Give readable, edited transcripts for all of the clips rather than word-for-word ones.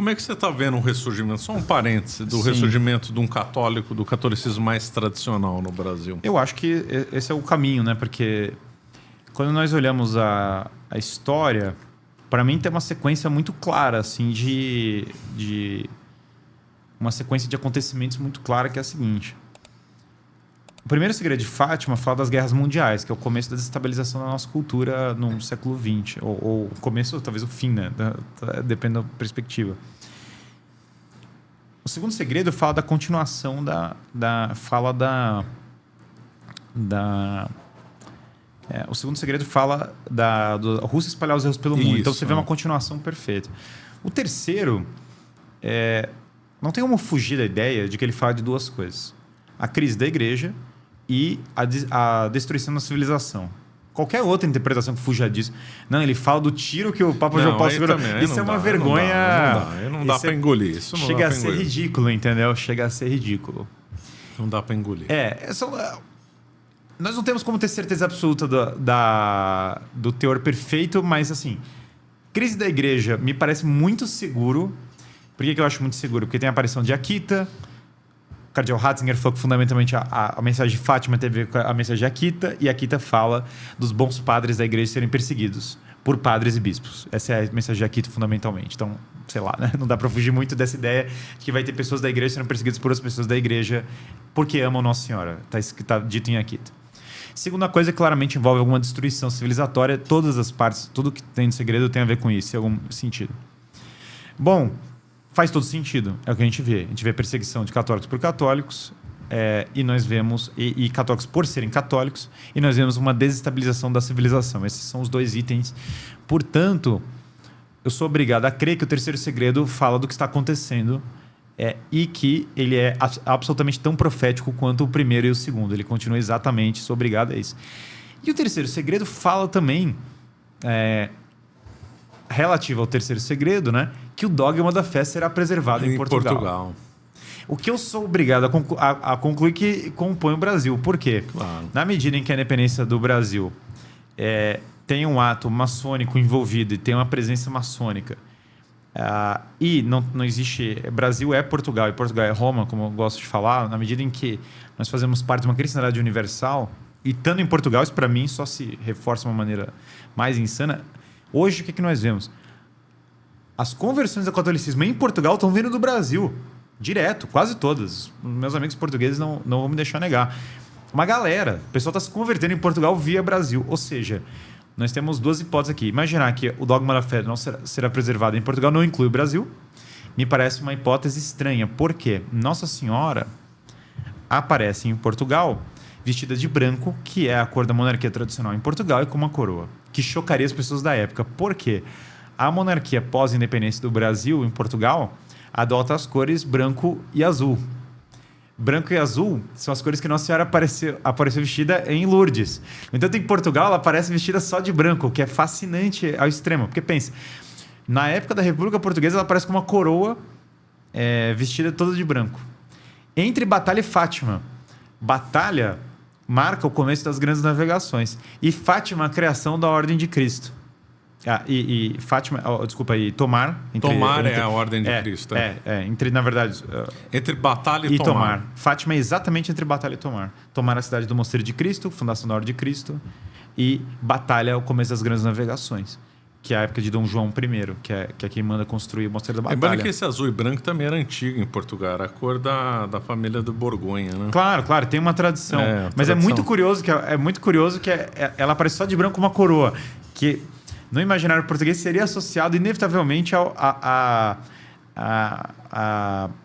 como é que você está vendo o ressurgimento? Só um parêntese do ressurgimento de um católico, do catolicismo mais tradicional no Brasil. Eu acho que esse é o caminho, né? Porque quando nós olhamos a história, para mim tem uma sequência muito clara, assim, de uma sequência de acontecimentos muito clara, que é a seguinte. O primeiro segredo de Fátima fala das guerras mundiais, que é o começo da desestabilização da nossa cultura no século XX. Ou o começo, talvez o fim, né? Depende da perspectiva. O segundo segredo fala da continuação o segundo segredo fala da Rússia espalhar os erros pelo mundo. Então você vê uma continuação perfeita. O terceiro, não tem como fugir da ideia de que ele fala de duas coisas. A crise da igreja e a destruição da civilização. Qualquer outra interpretação que fuja disso. Não, ele fala do tiro que o Papa João Paulo II... Isso é uma vergonha... Não dá para engolir. Isso não chega a ser ridículo, entendeu? Chega a ser ridículo. Não dá para engolir. Nós não temos como ter certeza absoluta do teor perfeito, mas assim... Crise da igreja me parece muito seguro. Por que eu acho muito seguro? Porque tem a aparição de Akita... O cardeal Ratzinger falou que fundamentalmente a mensagem de Fátima teve a ver com a mensagem de Akita, e Akita fala dos bons padres da igreja serem perseguidos por padres e bispos. Essa é a mensagem de Akita fundamentalmente. Então, sei lá, né? Não dá para fugir muito dessa ideia de que vai ter pessoas da igreja sendo perseguidas por outras pessoas da igreja porque amam Nossa Senhora. Está dito em Akita. Segunda coisa, claramente envolve alguma destruição civilizatória. Todas as partes, tudo que tem de segredo tem a ver com isso, em algum sentido. Bom... Faz todo sentido. É o que a gente vê. A gente vê perseguição de católicos por católicos e nós vemos... E católicos por serem católicos. E nós vemos uma desestabilização da civilização. Esses são os dois itens. Portanto, eu sou obrigado a crer que o terceiro segredo fala do que está acontecendo e que ele é absolutamente tão profético quanto o primeiro e o segundo. Ele continua exatamente... Sou obrigado a isso. E o terceiro segredo fala também... relativo ao terceiro segredo, né? Que o dogma da fé será preservado em Portugal. O que eu sou obrigado a concluir que compõe o Brasil. Por quê? Claro. Na medida em que a independência do Brasil tem um ato maçônico envolvido e tem uma presença maçônica, e não existe... Brasil é Portugal e Portugal é Roma, como eu gosto de falar, na medida em que nós fazemos parte de uma cristandade universal, e estando em Portugal, isso para mim só se reforça de uma maneira mais insana. Hoje, o que nós vemos? As conversões ao catolicismo em Portugal estão vindo do Brasil. Direto, quase todas. Meus amigos portugueses não vão me deixar negar. Uma galera. O pessoal está se convertendo em Portugal via Brasil. Ou seja, nós temos duas hipóteses aqui. Imaginar que o dogma da fé não será preservado em Portugal não inclui o Brasil. Me parece uma hipótese estranha. Por quê? Nossa Senhora aparece em Portugal vestida de branco, que é a cor da monarquia tradicional em Portugal, e com uma coroa, que chocaria as pessoas da época. Por quê? A monarquia pós-independência do Brasil, em Portugal, adota as cores branco e azul. Branco e azul são as cores que Nossa Senhora apareceu vestida em Lourdes. No entanto, em Portugal, ela aparece vestida só de branco, o que é fascinante ao extremo. Porque pensa, na época da República Portuguesa, ela aparece com uma coroa vestida toda de branco. Entre Batalha e Fátima. Batalha marca o começo das grandes navegações. E Fátima, a criação da Ordem de Cristo. Fátima, e Tomar. Tomar é a Ordem de Cristo. Na verdade... entre Batalha e Tomar. Fátima é exatamente entre Batalha e Tomar. Tomar a cidade do Mosteiro de Cristo, fundação da Ordem de Cristo. E Batalha é o começo das grandes navegações. Que é a época de Dom João I, que é quem manda construir o Mosteiro da Batalha. Lembrando que esse azul e branco também era antigo em Portugal. Era a cor da família do Borgonha, né? Claro, tem uma tradição. Mas é muito curioso que ela aparece só de branco com uma coroa. Que no imaginário português seria associado inevitavelmente à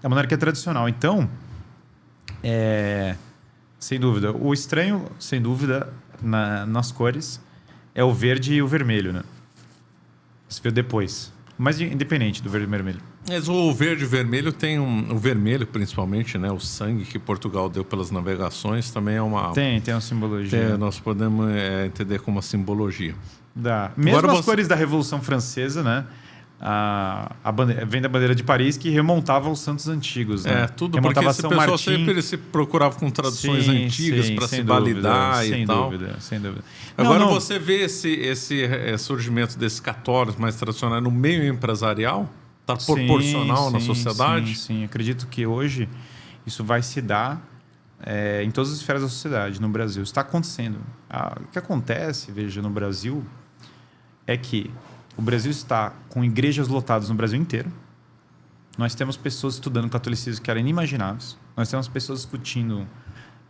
monarquia tradicional. Então, sem dúvida, o estranho, sem dúvida, nas cores, é o verde e o vermelho, né? Isso veio depois. Mas independente do verde e vermelho. Mas o verde e vermelho tem o vermelho, principalmente, né? O sangue que Portugal deu pelas navegações também é uma... Tem uma simbologia. Nós podemos entender como uma simbologia. Mesmo agora, as cores da Revolução Francesa, né? Vem da bandeira de Paris, que remontava aos santos antigos, né? Tudo remontava porque esse pessoal sempre se procurava com traduções antigas para se validar e tal. Sem dúvida. Agora você vê esse surgimento desses católicos mais tradicionais no meio empresarial? Está proporcional na sociedade? Sim. Acredito que hoje isso vai se dar em todas as esferas da sociedade no Brasil. Isso está acontecendo. O que acontece, veja, no Brasil é que o Brasil está com igrejas lotadas no Brasil inteiro. Nós temos pessoas estudando catolicismo que eram inimagináveis. Nós temos pessoas discutindo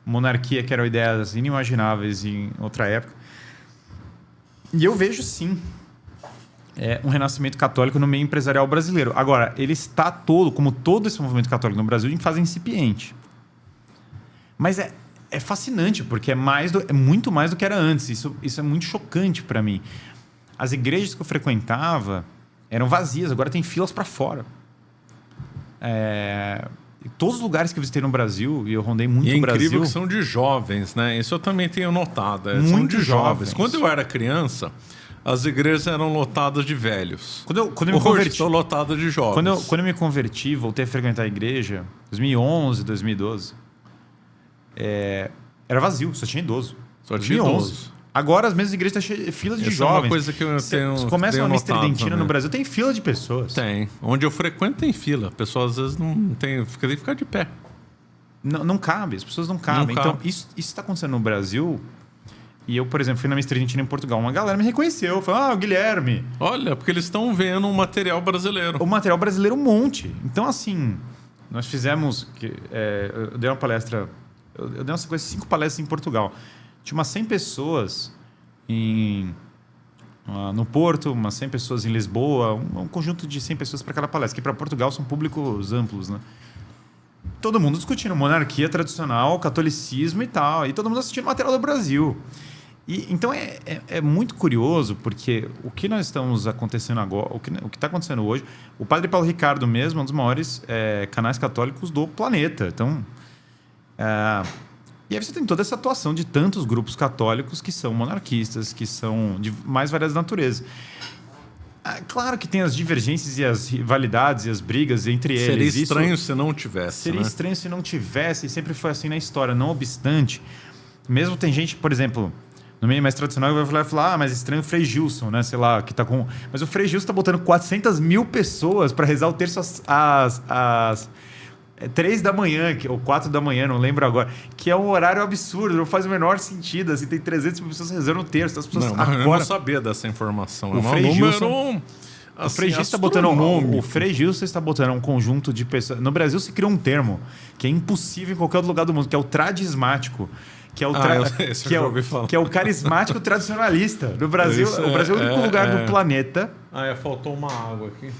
monarquia, que eram ideias inimagináveis em outra época. E eu vejo, sim, um renascimento católico no meio empresarial brasileiro. Agora, ele está todo, como todo esse movimento católico no Brasil, em fase incipiente. Mas é fascinante, porque é muito mais do que era antes. Isso é muito chocante para mim. As igrejas que eu frequentava eram vazias, agora tem filas para fora. Todos os lugares que eu visitei no Brasil, e eu rondei muito o Brasil... E é incrível que são de jovens, né? Isso eu também tenho notado. Muito são de jovens. Quando eu era criança, as igrejas eram lotadas de velhos. Quando eu me converti, estão lotadas de jovens. Quando eu me converti, voltei a frequentar a igreja, 2011, 2012, era vazio, só tinha idoso. Só tinha idoso. Agora as mesmas igrejas estão cheias filas de jovens. É uma coisa que eu tenho. Você começa uma missa tridentina no Brasil, tem fila de pessoas. Tem. Onde eu frequento tem fila. A pessoa às vezes não tem. Fica de pé. Não cabe, as pessoas não cabem. Não então, cabe. isso está acontecendo no Brasil. E eu, por exemplo, fui na missa tridentina em Portugal. Uma galera me reconheceu. Falou, o Guilherme. Olha, porque eles estão vendo um material brasileiro. O material brasileiro um monte. Então, assim, nós fizemos... eu dei uma palestra... Eu dei uma sequência de 5 palestras em Portugal. Tinha umas 100 pessoas no Porto, umas 100 pessoas em Lisboa, um conjunto de 100 pessoas para cada palestra, que para Portugal são públicos amplos, né? Todo mundo discutindo monarquia tradicional, catolicismo e tal, e todo mundo assistindo material do Brasil. Então é muito curioso, porque o que nós estamos acontecendo agora, o que está acontecendo hoje, o Padre Paulo Ricardo mesmo é um dos maiores canais católicos do planeta. Então, e aí você tem toda essa atuação de tantos grupos católicos que são monarquistas, que são de mais variadas naturezas. Claro que tem as divergências e as rivalidades e as brigas entre eles. Seria estranho se não tivesse. Seria estranho se não tivesse, e sempre foi assim na história. Não obstante, mesmo tem gente, por exemplo, no meio mais tradicional, vai falar, mas estranho o Frei Gilson, né? Sei lá, que tá com... Mas o Frei Gilson tá botando 400 mil pessoas para rezar o terço às 3 da manhã, ou 4 da manhã, não lembro agora, que é um horário absurdo, não faz o menor sentido, assim, tem 300 mil pessoas rezando o terço, as pessoas eu não sabia dessa informação. O Frei Gilson... Assim, o Frei Gilson está botando o Frei Gilson está botando um conjunto de pessoas. No Brasil se criou um termo que é impossível em qualquer outro lugar do mundo, que é o tradismático. Que é o carismático tradicionalista. No Brasil, o Brasil é o único lugar do planeta. Faltou uma água aqui.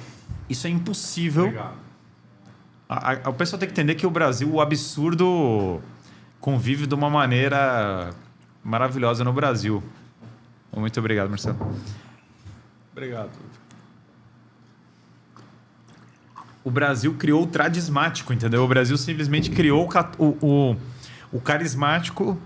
Isso é impossível. Obrigado. O pessoal tem que entender que o Brasil, o absurdo, convive de uma maneira maravilhosa no Brasil. Muito obrigado, Marcelo. Obrigado. O Brasil criou o tradismático, entendeu? O Brasil simplesmente criou o carismático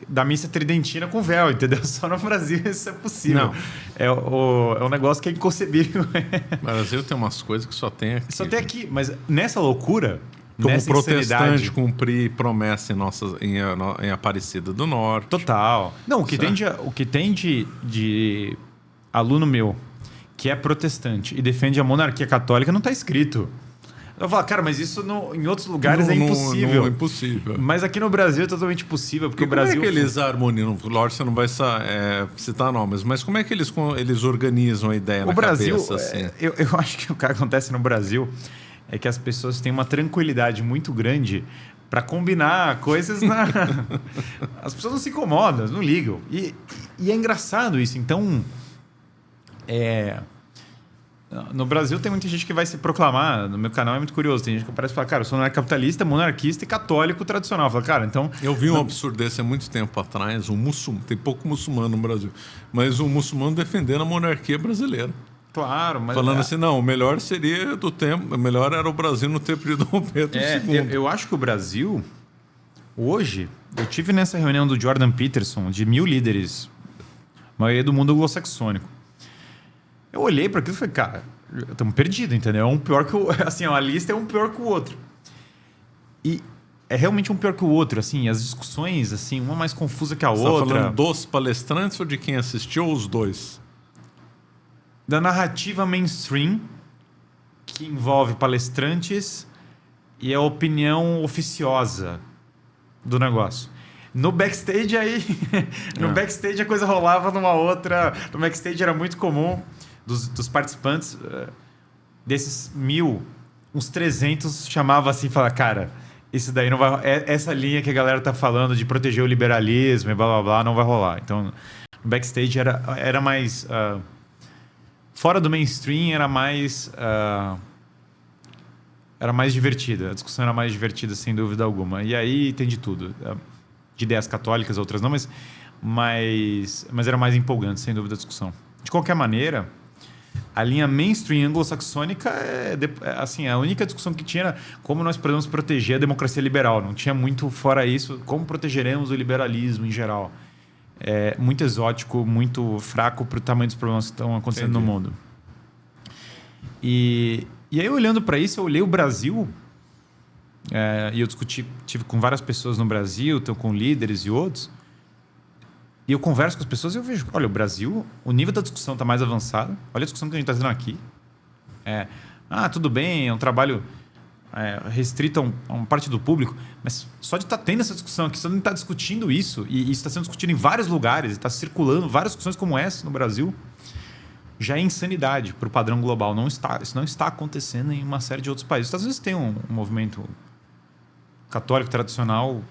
da missa tridentina com véu, entendeu? Só no Brasil isso é possível. Não. É um negócio que é inconcebível. O Brasil tem umas coisas que só tem aqui. Só tem aqui, mas nessa loucura, como nessa protestante insanidade, cumprir promessa em Aparecida do Norte. Total. Não, o que tem de aluno meu que é protestante e defende a monarquia católica não está escrito. Eu falo, cara, mas isso em outros lugares é impossível. Não é impossível. Mas aqui no Brasil é totalmente possível, porque o Como Brasil... é que eles harmonizam? Lógico, você não vai citar nomes, mas como é que eles organizam a ideia na cabeça? Assim? Eu acho que o que acontece no Brasil é que as pessoas têm uma tranquilidade muito grande para combinar coisas As pessoas não se incomodam, não ligam. E é engraçado isso. Então, no Brasil tem muita gente que vai se proclamar, no meu canal é muito curioso, tem gente que parece falar, cara, eu sou capitalista, monarquista e católico tradicional. Fala, cara, então... Eu vi um absurdo desse há muito tempo atrás, tem pouco muçulmano no Brasil, mas um muçulmano defendendo a monarquia brasileira. Claro, mas... Falando assim, não, o melhor seria o melhor era o Brasil no tempo de Dom Pedro II. Eu acho que o Brasil, hoje, eu tive nessa reunião do Jordan Peterson, de 1000 líderes, a maioria do mundo anglo-saxônico. Eu olhei para aquilo e falei, cara, estamos perdidos, entendeu? É um pior que o... Assim, a lista é um pior que o outro. E é realmente um pior que o outro, assim, as discussões, assim, uma mais confusa que a outra. Você está falando dos palestrantes ou de quem assistiu ou os dois? da narrativa mainstream, que envolve palestrantes e a opinião oficiosa do negócio. No backstage aí... no backstage a coisa rolava numa outra... No backstage era muito comum dos participantes, desses 1.000, uns 300 chamava assim e falava, cara, isso daí não vai... Essa linha que a galera tá falando de proteger o liberalismo e blá blá blá não vai rolar. Então, no backstage era mais... fora do mainstream era mais divertida. A discussão era mais divertida, sem dúvida alguma. E aí tem de tudo. De ideias católicas, outras não, mas era mais empolgante, sem dúvida, a discussão. De qualquer maneira, a linha mainstream anglo-saxônica assim, a única discussão que tinha era como nós podemos proteger a democracia liberal. Não tinha muito fora isso, como protegeremos o liberalismo em geral. É muito exótico, muito fraco para o tamanho dos problemas que estão acontecendo no mundo. E aí, olhando para isso, eu olhei o Brasil, e eu tive com várias pessoas no Brasil, com líderes e outros, e eu converso com as pessoas e eu vejo, olha, o Brasil, o nível da discussão está mais avançado, olha a discussão que a gente está tendo aqui. Tudo bem, é um trabalho restrito a uma parte do público, mas só de estar tendo essa discussão aqui, só de estar discutindo isso, e isso está sendo discutido em vários lugares, está circulando várias discussões como essa no Brasil, já é insanidade para o padrão global. Isso não está acontecendo em uma série de outros países. Os Estados Unidos tem um movimento católico tradicional,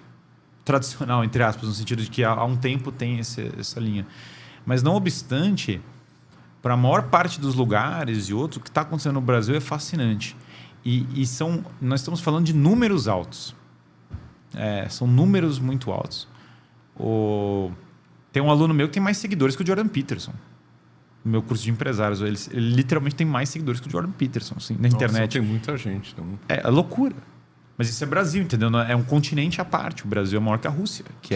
entre aspas, no sentido de que há um tempo tem essa linha. Mas, não obstante, para a maior parte dos lugares e outros, o que está acontecendo no Brasil é fascinante. Nós estamos falando de números altos. São números muito altos. Tem um aluno meu que tem mais seguidores que o Jordan Peterson. No meu curso de empresários. Ele literalmente tem mais seguidores que o Jordan Peterson, assim, na internet. Tem muita gente. Então... É loucura. Mas isso é Brasil, entendeu? É um continente à parte. O Brasil é maior que a Rússia, que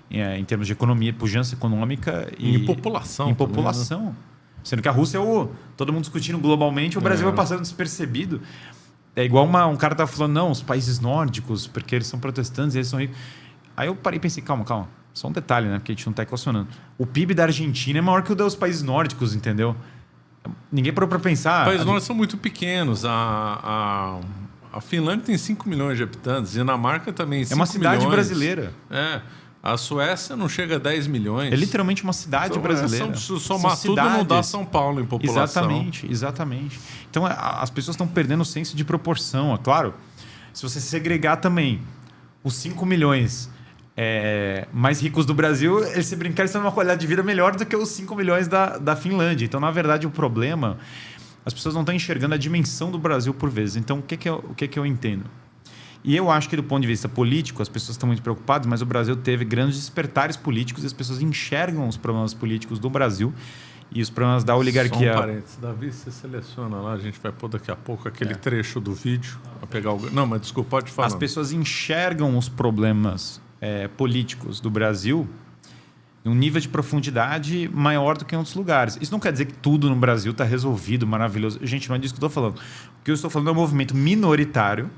em termos de economia, pujança econômica e população. Em população. Também, né? Sendo que a Rússia todo mundo discutindo globalmente, o Brasil vai passando despercebido. É igual um cara estava falando, não, os países nórdicos, porque eles são protestantes, eles são ricos. Aí eu parei e pensei, calma. Só um detalhe, né? Porque a gente não está equacionando. O PIB da Argentina é maior que o dos países nórdicos, entendeu? Ninguém parou para pensar. Os países nórdicos são muito pequenos. A Finlândia tem 5 milhões de habitantes. Dinamarca também 5 milhões. É uma cidade brasileira. A Suécia não chega a 10 milhões. É literalmente uma cidade brasileira. Somar tudo não dá São Paulo em população. Exatamente. Então, as pessoas estão perdendo o senso de proporção. É claro, se você segregar também os 5 milhões mais ricos do Brasil, eles se brincarem estão numa qualidade de vida melhor do que os 5 milhões da Finlândia. Então, na verdade, o problema... As pessoas não estão enxergando a dimensão do Brasil por vezes. Então, o que eu entendo? E eu acho que, do ponto de vista político, as pessoas estão muito preocupadas, mas o Brasil teve grandes despertares políticos e as pessoas enxergam os problemas políticos do Brasil e os problemas da oligarquia. Só um parênteses. Davi, você seleciona lá, a gente vai pôr daqui a pouco aquele trecho do vídeo. Para pegar Não, mas desculpa, pode falar. As pessoas enxergam os problemas políticos do Brasil em um nível de profundidade maior do que em outros lugares. Isso não quer dizer que tudo no Brasil está resolvido, maravilhoso. Gente, não é disso que eu estou falando. O que eu estou falando é um movimento minoritário,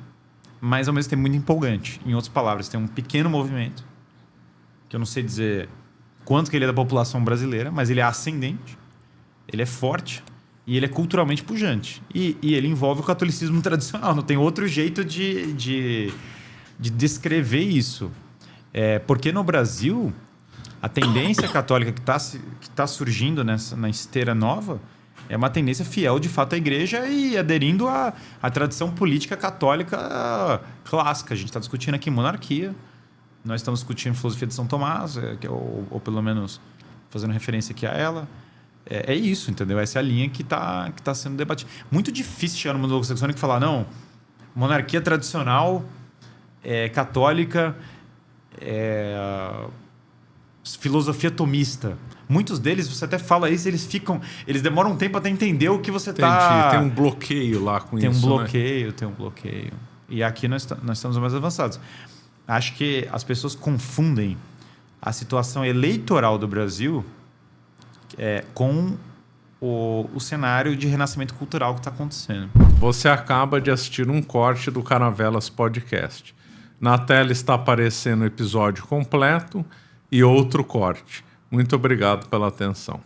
mas ao mesmo tempo muito empolgante. Em outras palavras, tem um pequeno movimento, que eu não sei dizer quanto que ele é da população brasileira, mas ele é ascendente, ele é forte e ele é culturalmente pujante. E ele envolve o catolicismo tradicional. Não tem outro jeito de descrever isso. Porque no Brasil... A tendência católica que tá surgindo na esteira nova é uma tendência fiel, de fato, à igreja e aderindo à tradição política católica clássica. A gente está discutindo aqui monarquia, nós estamos discutindo filosofia de São Tomás, ou pelo menos fazendo referência aqui a ela. É isso, entendeu? Essa é a linha que tá sendo debatida. Muito difícil chegar no mundo anglo-saxônico e falar, não, monarquia tradicional, católica, filosofia tomista. Muitos deles, você até fala isso, eles demoram um tempo até entender o que você está... Tem um bloqueio lá com isso, Tem um bloqueio. E aqui nós estamos mais avançados. Acho que as pessoas confundem a situação eleitoral do Brasil com o cenário de renascimento cultural que está acontecendo. Você acaba de assistir um corte do Caravelas Podcast. Na tela está aparecendo o episódio completo e outro corte. Muito obrigado pela atenção.